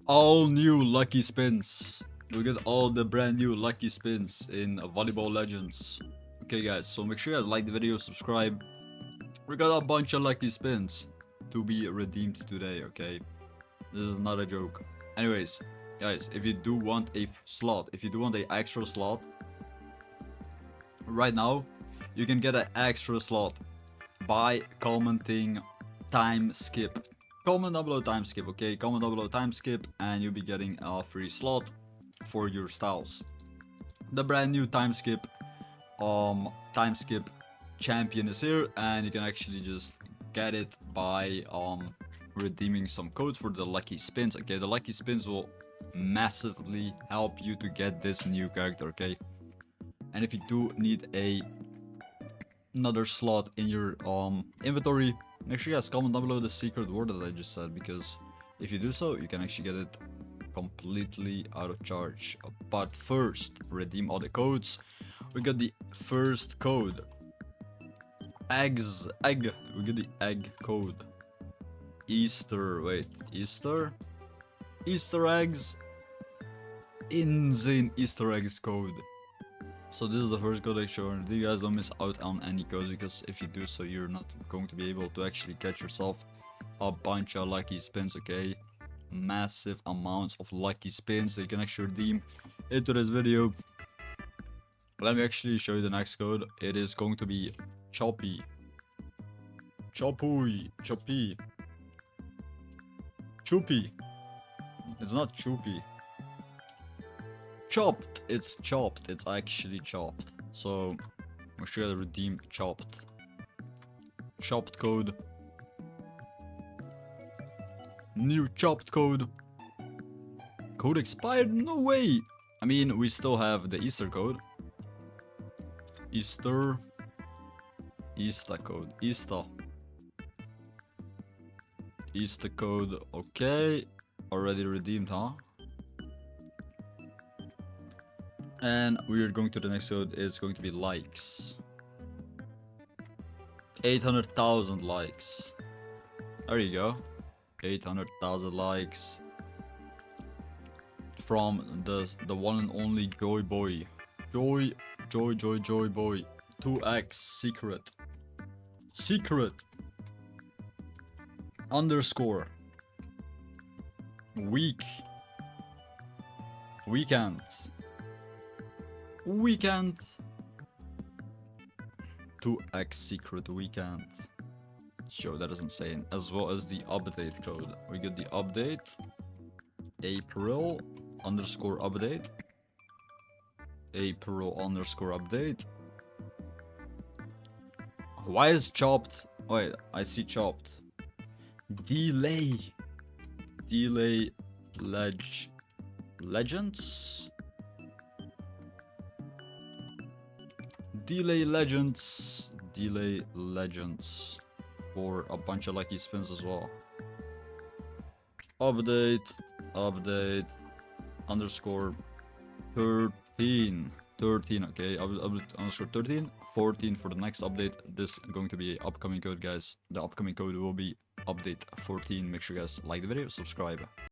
All new lucky spins. We got all the brand new lucky spins in Volleyball Legends. Okay guys, so make sure you guys like the video, subscribe. We got a bunch of lucky spins to be redeemed today, okay? This is not a joke. Anyways, guys, if you do want a slot, if you do want an extra slot, right now, you can get an extra slot by commenting time skip. Comment down below time skip, okay? Comment down below time skip and you'll be getting a free slot for your styles. The brand new time skip champion is here, and you can actually just get it by redeeming some codes for the lucky spins. Okay, the lucky spins will massively help you to get this new character, okay? And if you do need another slot in your inventory, make sure you guys comment down below the secret word that I just said, because if you do so, you can actually get it completely out of charge. But first, redeem all the codes. We got the first code. Egg. We got the egg code. Easter eggs. Insane Easter eggs code. So this is the first code I showed. You guys don't miss out on any codes, because if you do so, you're not going to be able to actually get yourself a bunch of lucky spins, okay? Massive amounts of lucky spins that you can actually redeem into this video. Let me actually show you the next code. It is going to be Choppy. Choppy. Choopy. It's not choopy. Chopped. It's chopped. It's actually chopped. So make sure to redeem chopped. Chopped code. New chopped code. Code expired? No way. I mean, we still have the Easter code. Easter code. Easter code. Okay. Already redeemed, huh? And we are going to the next code. It's going to be likes. 800,000 likes. There you go. 800,000 likes. From the one and only Joy Boy. Joy Boy. 2x secret. Underscore. Weekend. 2x secret weekend. Sure, that is insane. As well as the update code. We get the update. April underscore update. Why is chopped? Wait, I see chopped. Delay legends. Delay legends for a bunch of lucky spins as well. Update underscore 13, okay, update underscore 13, 14 for the next update. This is going to be an upcoming code, guys. The upcoming code will be update 14. Make sure you guys like the video, subscribe.